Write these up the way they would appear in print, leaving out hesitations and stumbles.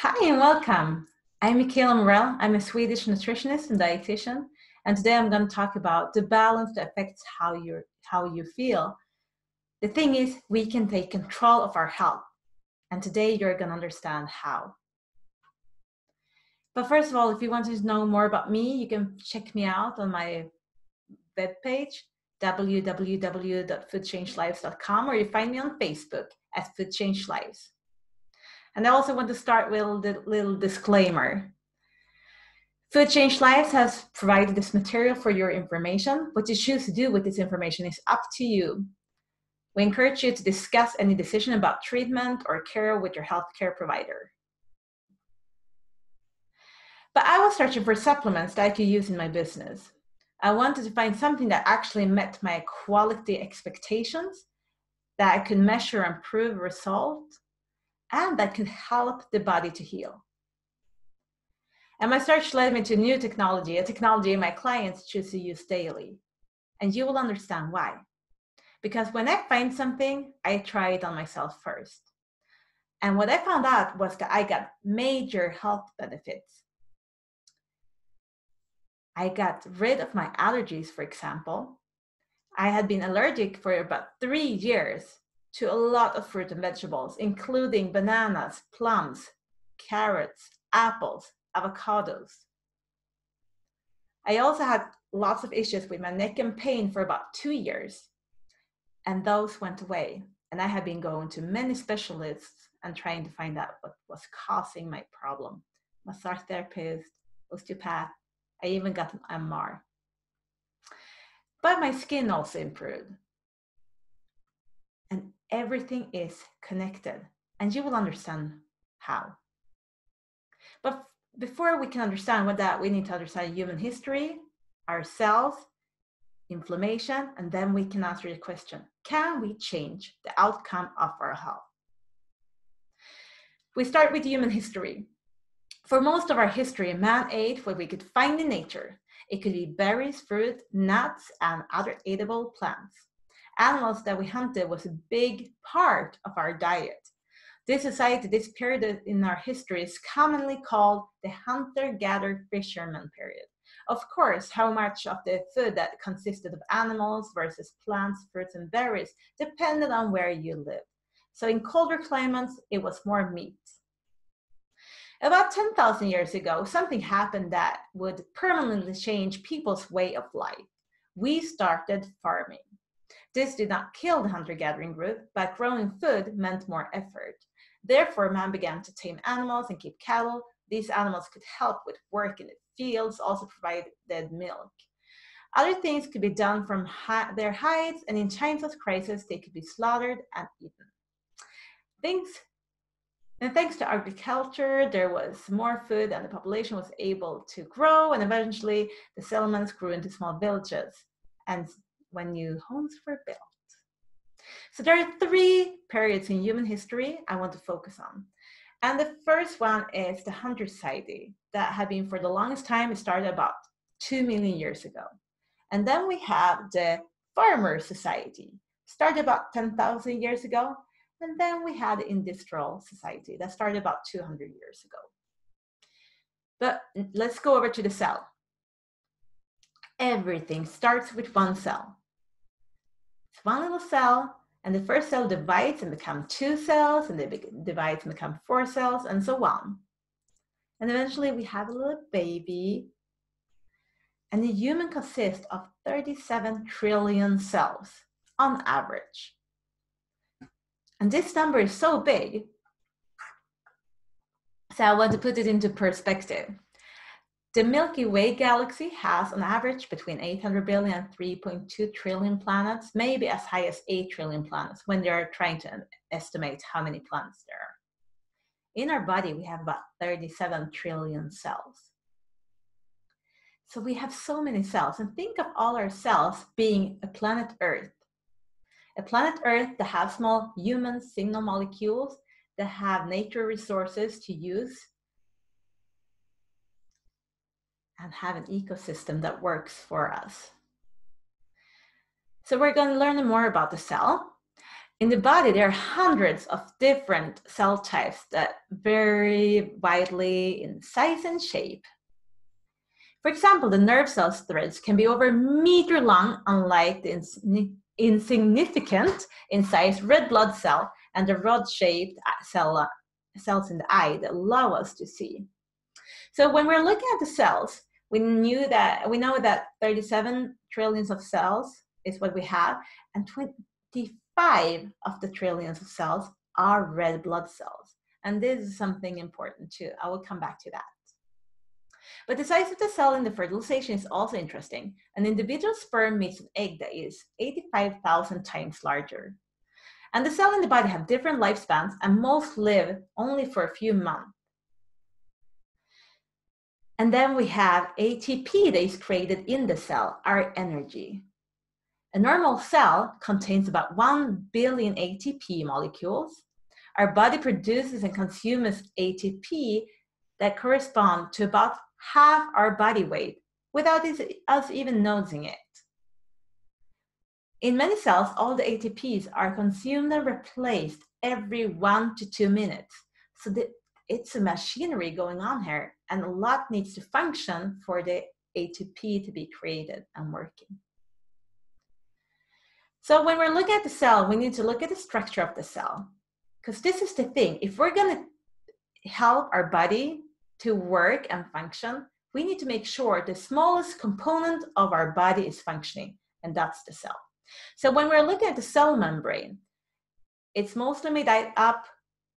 Hi and welcome. I'm Michaela. I'm a Swedish nutritionist and dietitian, and today I'm going to talk about the balance that affects how you feel. The thing is, we can take control of our health, and today you're going to understand how. But first of all, if you want to know more about me, you can check me out on my webpage, www.foodchangelives.com, or you find me on Facebook at Food Change Lives. And I also want to start with a little disclaimer. Food Change Lives has provided this material for your information. What you choose to do with this information is up to you. We encourage you to discuss any decision about treatment or care with your healthcare provider. But I was searching for supplements that I could use in my business. I wanted to find something that actually met my quality expectations, that I could measure and prove results, and that could help the body to heal. And my search led me to new technology, a technology my clients choose to use daily. And you will understand why. Because when I find something, I try it on myself first. And what I found out was that I got major health benefits. I got rid of my allergies, for example. I had been allergic for about 3 years to a lot of fruit and vegetables, including bananas, plums, carrots, apples, avocados. I also had lots of issues with my neck and pain for about 2 years, and those went away. And I have been going to many specialists and trying to find out what was causing my problem. Massage therapist, osteopath, I even got an MR. But my skin also improved. And everything is connected, and you will understand how. But before we can understand what that, we need to understand human history, our cells, inflammation, and then we can answer the question, can we change the outcome of our health? We start with human history. For most of our history, man ate what we could find in nature. It could be berries, fruit, nuts, and other edible plants. Animals that we hunted was a big part of our diet. This society, this period in our history is commonly called the hunter-gatherer-fisherman period. Of course, how much of the food that consisted of animals versus plants, fruits, and berries depended on where you lived. So in colder climates, it was more meat. About 10,000 years ago, something happened that would permanently change people's way of life. We started farming. This did not kill the hunter-gathering group, but growing food meant more effort. Therefore, man began to tame animals and keep cattle. These animals could help with work in the fields, also provided milk. Other things could be done from their hides, and in times of crisis, they could be slaughtered and eaten. Thanks to agriculture, there was more food and the population was able to grow, and eventually the settlements grew into small villages, and when new homes were built. So there are 3 periods in human history I want to focus on. And the first one is the hunter society that had been for the longest time. It started about 2 million years ago. And then we have the farmer society, started about 10,000 years ago. And then we had the industrial society that started about 200 years ago. But let's go over to the cell. Everything starts with one cell. It's one little cell, and the first cell divides and becomes 2 cells, and they divide and become 4 cells, and so on. And eventually we have a little baby, and the human consists of 37 trillion cells on average. And this number is so big, so I want to put it into perspective. The Milky Way galaxy has on average between 800 billion and 3.2 trillion planets, maybe as high as 8 trillion planets when they're trying to estimate how many planets there are. In our body, we have about 37 trillion cells. So we have so many cells, and think of all our cells being a planet Earth. A planet Earth that has small human signal molecules that have nature resources to use and have an ecosystem that works for us. So we're going to learn more about the cell. In the body, there are hundreds of different cell types that vary widely in size and shape. For example, the nerve cells threads can be over a meter long, unlike the insignificant in size red blood cell and the rod-shaped cells in the eye that allow us to see. So when we're looking at the cells, we know that 37 trillions of cells is what we have, and 25 of the trillions of cells are red blood cells. And this is something important too. I will come back to that. But the size of the cell in the fertilization is also interesting. An individual sperm meets an egg that is 85,000 times larger. And the cells in the body have different lifespans, and most live only for a few months. And then we have ATP that is created in the cell, our energy. A normal cell contains about 1 billion ATP molecules. Our body produces and consumes ATP that correspond to about half our body weight without us even noticing it. In many cells, all the ATPs are consumed and replaced every 1 to 2 minutes. So it's a machinery going on here, and a lot needs to function for the ATP to be created and working. So when we're looking at the cell, we need to look at the structure of the cell, because this is the thing. If we're going to help our body to work and function, we need to make sure the smallest component of our body is functioning, and that's the cell. So when we're looking at the cell membrane, it's mostly made up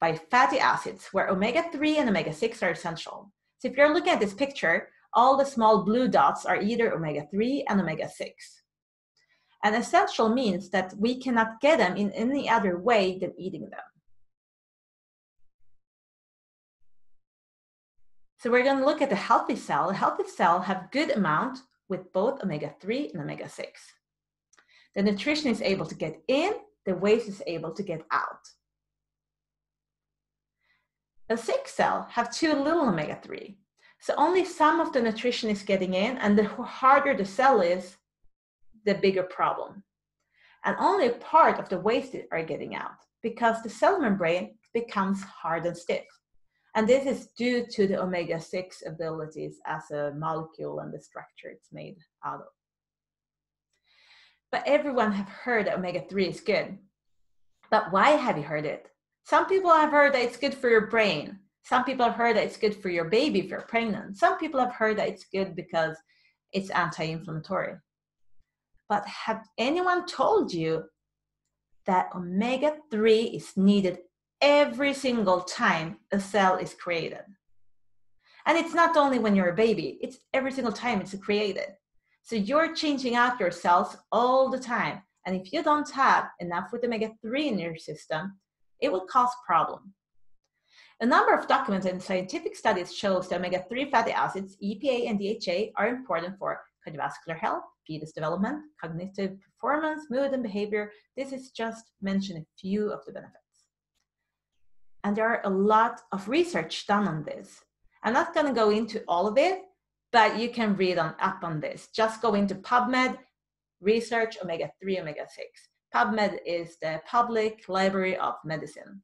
by fatty acids, where omega-3 and omega-6 are essential. So if you're looking at this picture, all the small blue dots are either omega-3 and omega-6. And essential means that we cannot get them in any other way than eating them. So we're going to look at the healthy cell. A healthy cell have good amount with both omega-3 and omega-6. The nutrition is able to get in, the waste is able to get out. A sick cell have too little omega-3. So only some of the nutrition is getting in, and the harder the cell is, the bigger problem. And only a part of the waste are getting out, because the cell membrane becomes hard and stiff. And this is due to the omega-6 abilities as a molecule and the structure it's made out of. But everyone have heard that omega-3 is good. But why have you heard it? Some people have heard that it's good for your brain. Some people have heard that it's good for your baby if you're pregnant. Some people have heard that it's good because it's anti-inflammatory. But have anyone told you that omega-3 is needed every single time a cell is created? And it's not only when you're a baby, it's every single time it's created. So you're changing out your cells all the time. And if you don't have enough with omega-3 in your system, it will cause problems. A number of documents and scientific studies shows that omega-3 fatty acids, EPA and DHA, are important for cardiovascular health, fetus development, cognitive performance, mood and behavior. This is just mention a few of the benefits. And there are a lot of research done on this. I'm not going to go into all of it, but you can read up on this. Just go into PubMed, research omega-3, omega-6. PubMed is the Public Library of Medicine.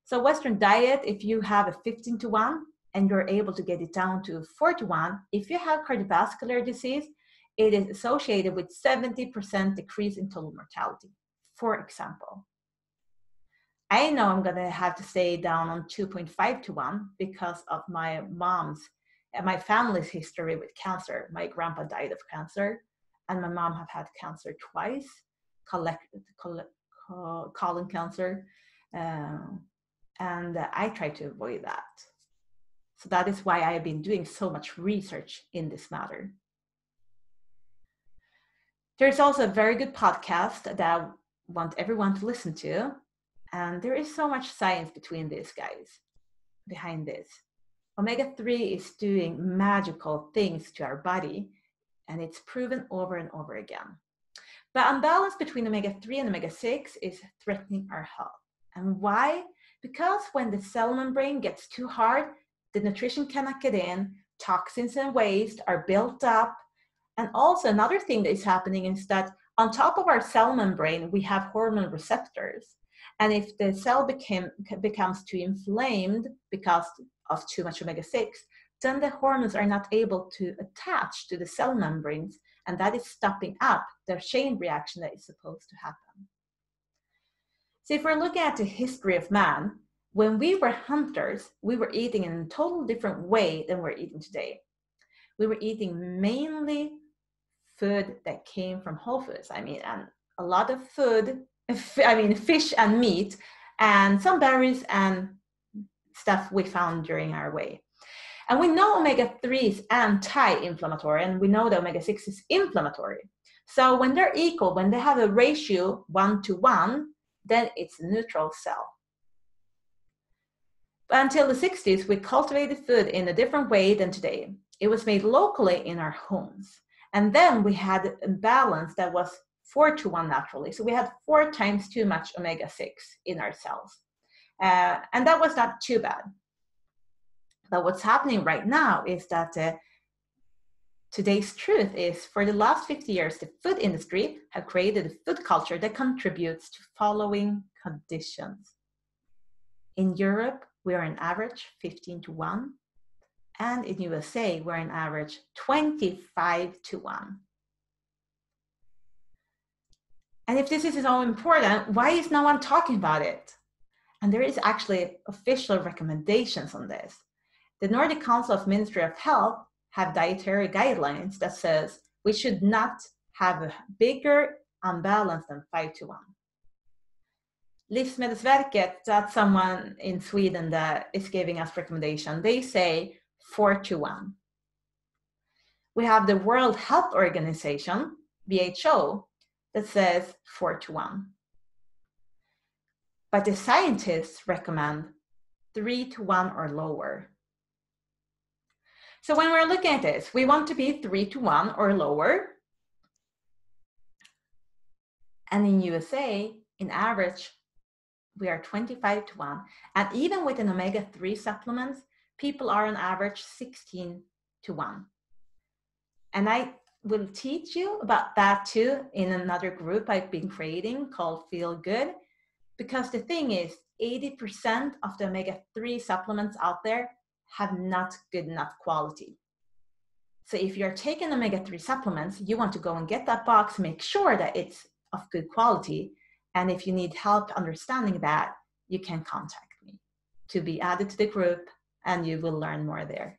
So Western diet, if you have a 15-to-1 and you're able to get it down to 4-to-1, if you have cardiovascular disease, it is associated with 70% decrease in total mortality, for example. I know I'm going to have to stay down on 2.5-to-1 because of my family's history with cancer. My grandpa died of cancer, and my mom have had cancer twice, colon cancer, and I try to avoid that. So that is why I have been doing so much research in this matter. There's also a very good podcast that I want everyone to listen to. And there is so much science between these guys, behind this. Omega-3 is doing magical things to our body, and it's proven over and over again. But imbalance between omega-3 and omega-6 is threatening our health. And why? Because when the cell membrane gets too hard, the nutrition cannot get in, toxins and waste are built up. And also another thing that is happening is that On top of our cell membrane, we have hormone receptors. And if the cell becomes too inflamed because of too much omega-6, then the hormones are not able to attach to the cell membranes, and that is stopping up the chain reaction that is supposed to happen. So if we're looking at the history of man, when we were hunters, we were eating in a totally different way than we're eating today. We were eating mainly food that came from whole foods. I mean, and a lot of food, fish and meat, and some berries and stuff we found during our way. And we know omega-3 is anti-inflammatory, and we know that omega-6 is inflammatory. So when they're equal, when they have a ratio 1:1, then it's a neutral cell. But until the 60s, we cultivated food in a different way than today. It was made locally in our homes. And then we had a balance that was 4:1 naturally. So we had 4 times too much omega-6 in our cells. And that was not too bad. But what's happening right now is that today's truth is, for the last 50 years, the food industry have created a food culture that contributes to following conditions. In Europe, we are on average 15:1. And in USA, we're on average 25:1. And if this is so important, why is no one talking about it? And there is actually official recommendations on this. The Nordic Council of Ministry of Health have dietary guidelines that says we should not have a bigger unbalance than 5:1. Livsmedelsverket, that's someone in Sweden that is giving us recommendation. They say 4:1. We have the World Health Organization, WHO, that says 4:1. But the scientists recommend 3:1 or lower. So when we're looking at this, we want to be 3:1 or lower. And in USA, in average, we are 25:1. And even with an omega-3 supplements, people are on average 16:1. And I will teach you about that too in another group I've been creating called Feel Good. Because the thing is, 80% of the omega-3 supplements out there have not good enough quality. So if you're taking omega-3 supplements, you want to go and get that box, make sure that it's of good quality. And if you need help understanding that, you can contact me to be added to the group, and you will learn more there.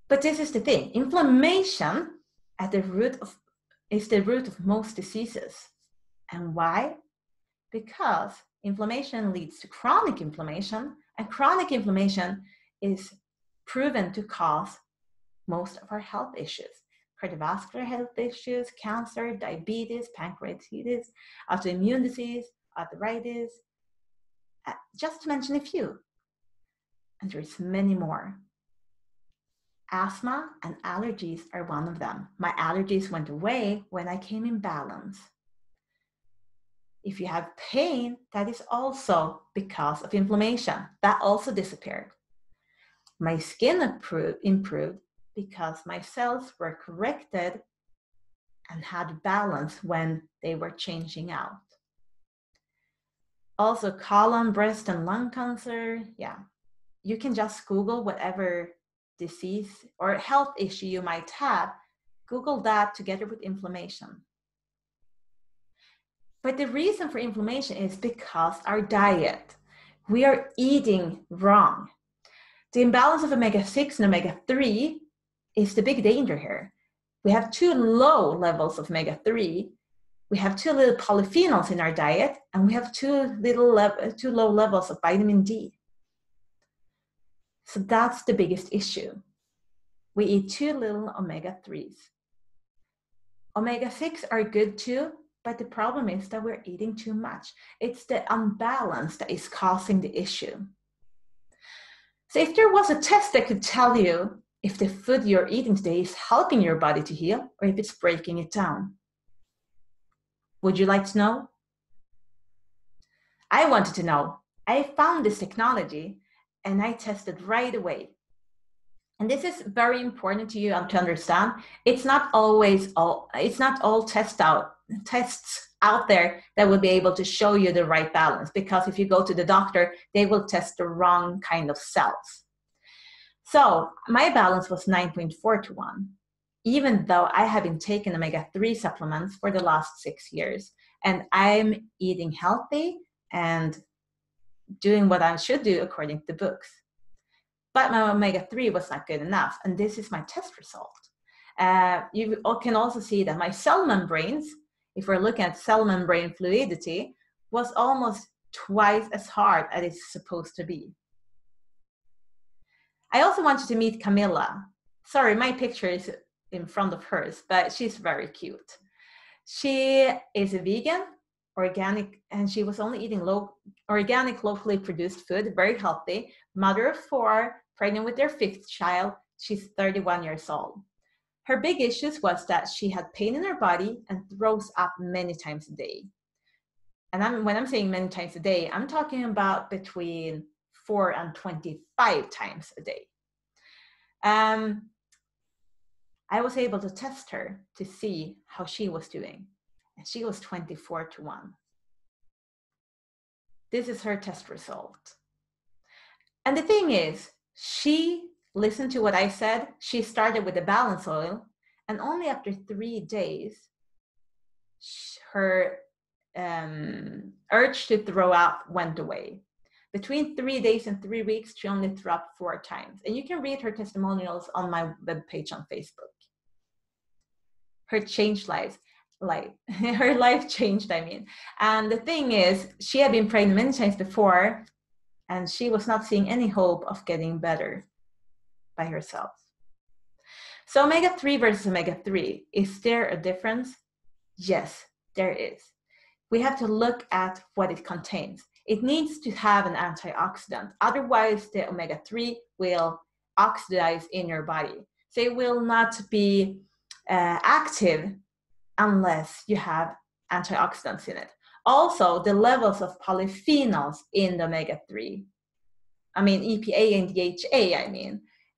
But this is the thing, inflammation is the root of most diseases. And why? Because inflammation leads to chronic inflammation, and chronic inflammation is proven to cause most of our health issues. Cardiovascular health issues, cancer, diabetes, pancreatitis, autoimmune disease, arthritis, just to mention a few. And there's many more. Asthma and allergies are one of them. My allergies went away when I came in balance. If you have pain, that is also because of inflammation. That also disappeared. My skin improved because my cells were corrected and had balance when they were changing out. Also, colon, breast, and lung cancer. Yeah, you can just Google whatever disease or health issue you might have. Google that together with inflammation. But the reason for inflammation is because our diet. We are eating wrong. The imbalance of omega-6 and omega-3 is the big danger here. We have too low levels of omega-3, we have too little polyphenols in our diet, and we have too low levels of vitamin D. So that's the biggest issue. We eat too little omega-3s. Omega-6 are good too, but the problem is that we're eating too much. It's the unbalance that is causing the issue. So if there was a test that could tell you if the food you're eating today is helping your body to heal or if it's breaking it down, would you like to know? I wanted to know. I found this technology and I tested right away. And this is very important to you to understand. It's not all tests out there that will be able to show you the right balance, because if you go to the doctor, they will test the wrong kind of cells. So my balance was 9.4 to 1, even though I have been taking omega-3 supplements for the last 6 years, and I'm eating healthy and doing what I should do according to the books. But my omega-3 was not good enough, and this is my test result. You can also see that my cell membranes, if we're looking at cell membrane fluidity, was almost twice as hard as it's supposed to be. I also want you to meet Camilla. Sorry, my picture is in front of hers, but she's very cute. She is a vegan, organic, and she was only eating organic, locally produced food, very healthy, mother of 4, pregnant with their 5th child. She's 31 years old. Her big issues was that she had pain in her body and throws up many times a day. And when I'm saying many times a day, I'm talking about between 4 and 25 times a day. I was able to test her to see how she was doing, and she was 24 to 1. This is her test result. And the thing is, she listened to what I said. She started with the balance oil, and only after 3 days, her urge to throw up went away. Between 3 days and 3 weeks, she only threw up 4 times. And you can read her testimonials on my webpage on Facebook. Her her life changed, I mean. And the thing is, she had been pregnant many times before, and she was not seeing any hope of getting better by herself. So omega-3 versus omega-3, is there a difference? Yes, there is. We have to look at what it contains. It needs to have an antioxidant. Otherwise, the omega-3 will oxidize in your body. So it will not be active unless you have antioxidants in it. Also, the levels of polyphenols in the omega-3, I mean EPA and DHA,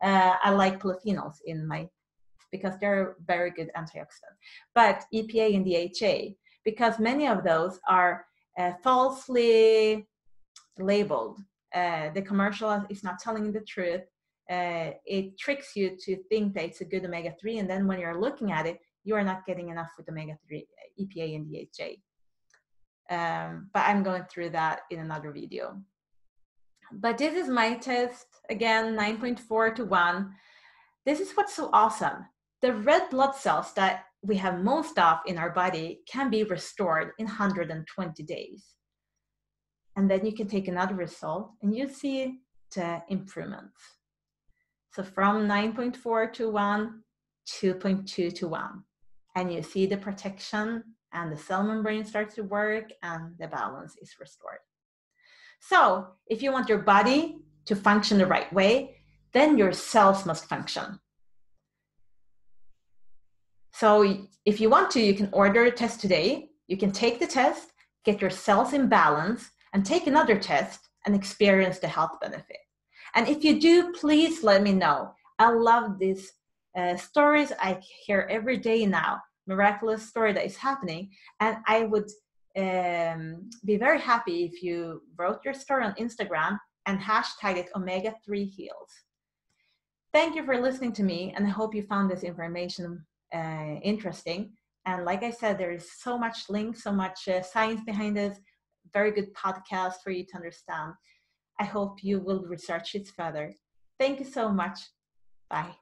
I like polyphenols because they're very good antioxidants. But EPA and DHA, because many of those are falsely labeled. The commercial is not telling you the truth. It tricks you to think that it's a good omega-3, and then when you're looking at it, you are not getting enough with omega-3, EPA and DHA. But I'm going through that in another video. But this is my test, again, 9.4 to 1. This is what's so awesome. The red blood cells that we have most of in our body can be restored in 120 days. And then you can take another result and you see the improvements. So from 9.4 to 1, 2.2 to 1. And you see the protection, and the cell membrane starts to work, and the balance is restored. So if you want your body to function the right way, then your cells must function. So if you want to, you can order a test today. You can take the test, get your cells in balance, and take another test and experience the health benefit. And if you do, please let me know. I love these stories I hear every day now, miraculous story that is happening. And I would be very happy if you wrote your story on Instagram and hashtag it omega-3 heals. Thank you for listening to me, and I hope you found this information interesting. And like I said, there is so much links, so much science behind this. Very good podcast for you to understand. I hope you will research it further. Thank you so much. Bye.